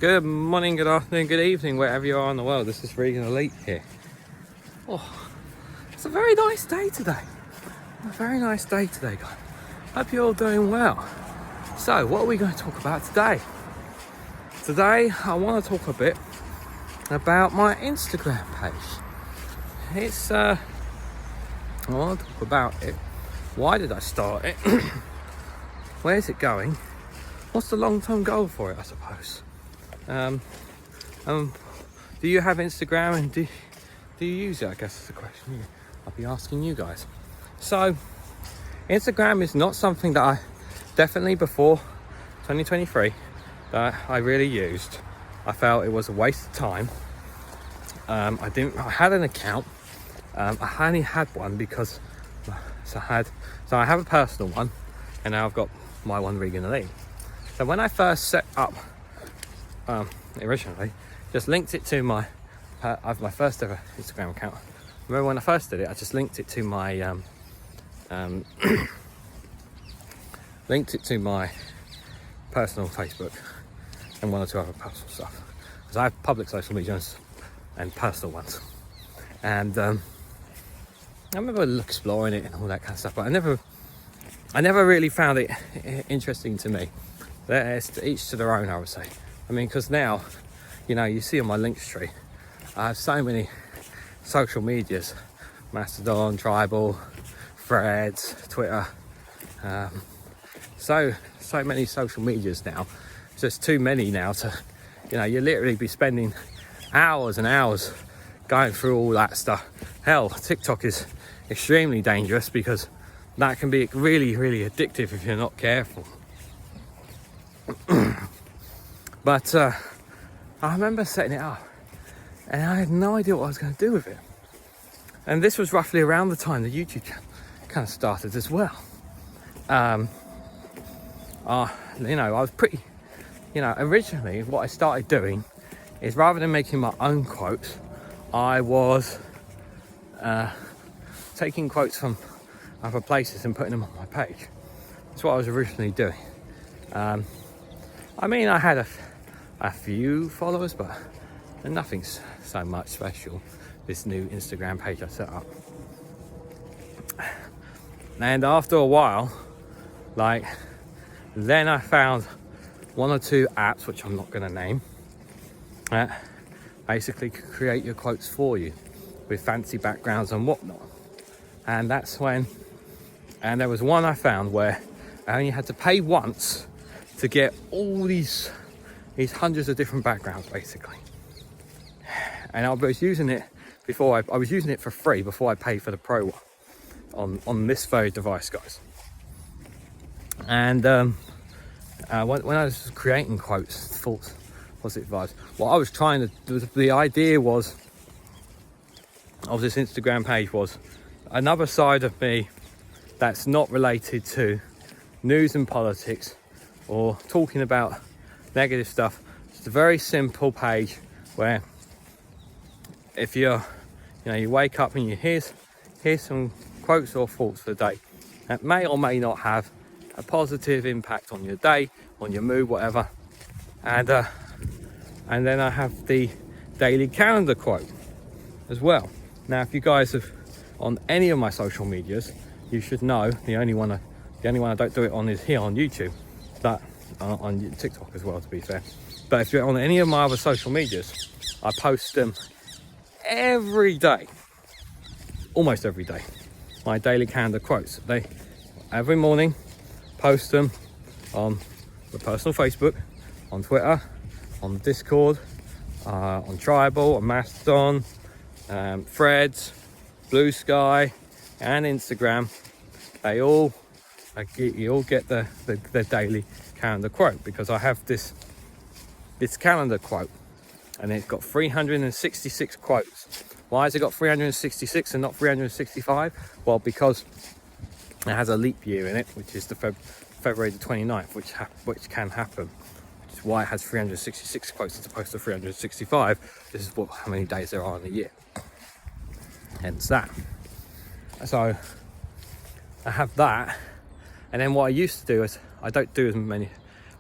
Good morning, good afternoon, good evening, wherever you are in the world. This is Regan Elite here. Oh, it's a very nice day today. Guys. Hope you're all doing well. So, what are we going to talk about today? Today, I want to talk a bit about my Instagram page. I want to talk about it. Why did I start it? Where's it going? What's the long-term goal for it, I suppose? Do you have Instagram and do you use it? I guess is the question I'll be asking you guys. So, Instagram is not something that I definitely before 2023 that I really used. I felt it was a waste of time. I had an account. I only had one because so I have a personal one, and now I've got my one, Regan Elite. So when I first set up, originally, just linked it to my first ever Instagram account. Remember when I first did it, I just linked it to my personal Facebook and one or two other personal stuff, because I have public social medias and personal ones. And I remember exploring it and all that kind of stuff, but I never really found it interesting to me. It's each to their own, I would say. I mean, because now, you see on my links tree, I have so many social medias: Mastodon, Tribal, Threads, Twitter. So many social medias now. It's just too many now to, you literally be spending hours and hours going through all that stuff. Hell, TikTok is extremely dangerous because that can be really, really addictive if you're not careful. But I remember setting it up and I had no idea what I was going to do with it. And this was roughly around the time the YouTube channel kind of started as well. I was pretty, originally what I started doing is, rather than making my own quotes, I was taking quotes from other places and putting them on my page. That's what I was originally doing. I had a few followers, but nothing's so much special. This new Instagram page I set up. And after a while, then I found one or two apps, which I'm not going to name, that basically could create your quotes for you with fancy backgrounds and whatnot. And there was one I found where I only had to pay once to get all these hundreds of different backgrounds, basically. And I was using it before. I was using it for free before I paid for the pro one on this very device, guys. And when I was creating quotes, false positive vibes, what I was trying to do, the idea was of this Instagram page was another side of me that's not related to news and politics or talking about negative stuff. It's a very simple page where if you wake up and you hear some quotes or thoughts for the day that may or may not have a positive impact on your day, on your mood, whatever. And then I have the daily calendar quote as well. Now, if you guys have on any of my social medias, you should know the only one I don't do it on is here on YouTube, but on TikTok as well, to be fair. But if you're on any of my other social medias, I post them every day, almost every day. My daily calendar quotes. Every morning, post them on the personal Facebook, on Twitter, on Discord, on Tribal, on Mastodon, Threads, Blue Sky, and Instagram. You all get the daily calendar quote, because I have this calendar quote and it's got 366 quotes. Why has it got 366 and not 365? Well, because it has a leap year in it, which is the February the 29th, which can happen, which is why it has 366 quotes as opposed to 365. This is how many days there are in a year, hence that. So I have that, and then what I used to do is, I don't do as many,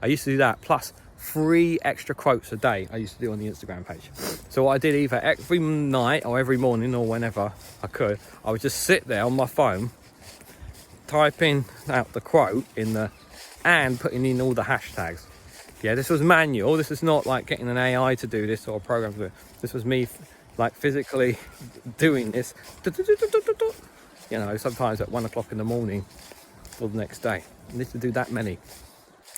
I used to do that plus 3 extra quotes a day I used to do on the Instagram page. So what I did, either every night or every morning or whenever I could, I would just sit there on my phone, typing out the quote and putting in all the hashtags. Yeah, this was manual. This is not like getting an AI to do this or a program to do it. This was me like physically doing this. You know, sometimes at 1 o'clock in the morning or the next day. I need to do that many.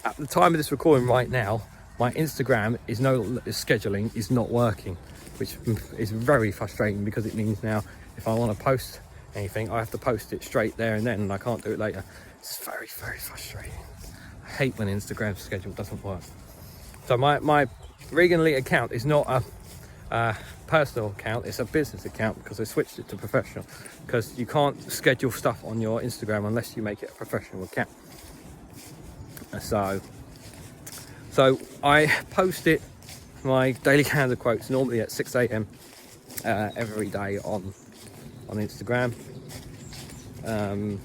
At the time of this recording right now, my Instagram scheduling is not working, which is very frustrating, because it means now if I want to post anything, I have to post it straight there and then, and I can't do it later. It's very, very frustrating. I hate when Instagram's schedule doesn't work. So my Regan Lee account is not a personal account, it's a business account, because I switched it to professional, because you can't schedule stuff on your Instagram unless you make it a professional account. So I posted my daily calendar quotes normally at 6 a.m. Every day on Instagram, and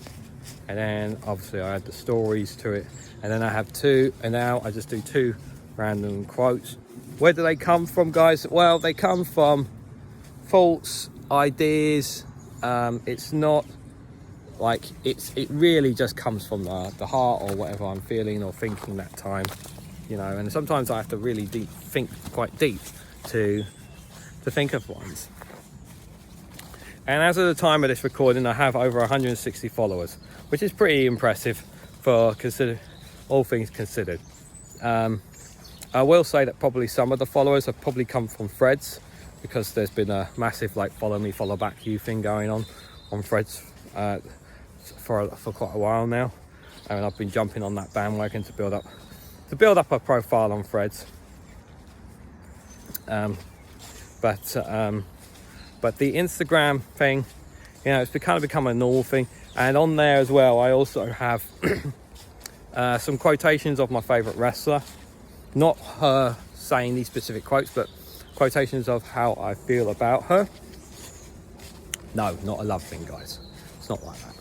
then obviously I add the stories to it, and then I have 2, and now I just do 2 random quotes. Where do they come from, guys? Well, they come from thoughts, ideas. It's not like it really just comes from the heart, or whatever I'm feeling or thinking that time, you know. And sometimes I have to really think quite deep to think of ones. And as of the time of this recording, I have over 160 followers, which is pretty impressive for all things considered. I will say that probably some of the followers have probably come from Threads, because there's been a massive like follow me, follow back you thing going on Threads for quite a while now, and I've been jumping on that bandwagon to build up a profile on Threads. But the Instagram thing, you know, it's kind of become a normal thing. And on there as well, I also have some quotations of my favorite wrestler. Not her saying these specific quotes, but quotations of how I feel about her. No, not a love thing, guys. It's not like that.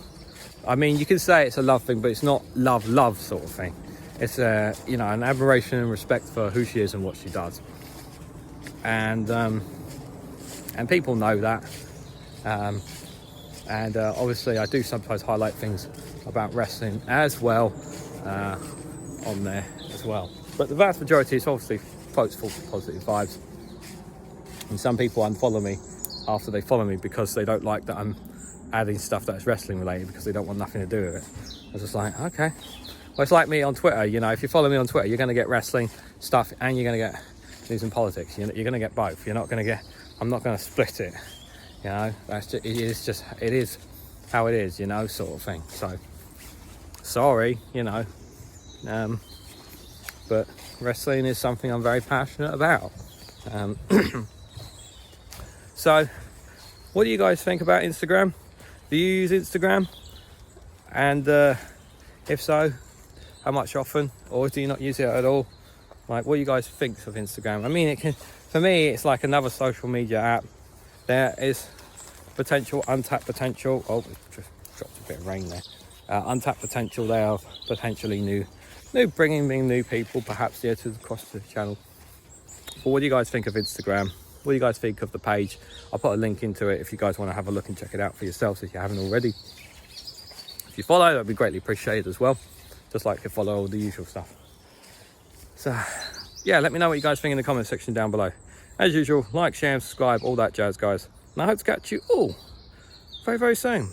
I mean, you can say it's a love thing, but it's not love sort of thing. It's you know, an admiration and respect for who she is and what she does. And people know that. And obviously I do sometimes highlight things about wrestling as well on there as well. But the vast majority is obviously quotes full of positive vibes. And some people unfollow me after they follow me because they don't like that I'm adding stuff that's wrestling related, because they don't want nothing to do with it. I was just like, okay. Well, it's like me on Twitter, you know, if you follow me on Twitter, you're going to get wrestling stuff and you're going to get news and politics. You're going to get both. You're not going to get, I'm not going to split it. You know, it is how it is, you know, sort of thing. So, sorry, you know. But wrestling is something I'm very passionate about. So, what do you guys think about Instagram? Do you use Instagram? And if so, how much often? Or do you not use it at all? Like, what do you guys think of Instagram? I mean, for me, it's like another social media app. There is potential, untapped potential. Oh, it just dropped a bit of rain there. Untapped potential there of potentially bringing in new people, perhaps here to across the channel. But what do you guys think of Instagram? What do you guys think of the page? I'll put a link into it if you guys want to have a look and check it out for yourselves if you haven't already. If you follow, that'd be greatly appreciated as well. Just like to follow all the usual stuff. So, yeah, let me know what you guys think in the comment section down below. As usual, like, share, and subscribe, all that jazz, guys. And I hope to catch you all very, very soon.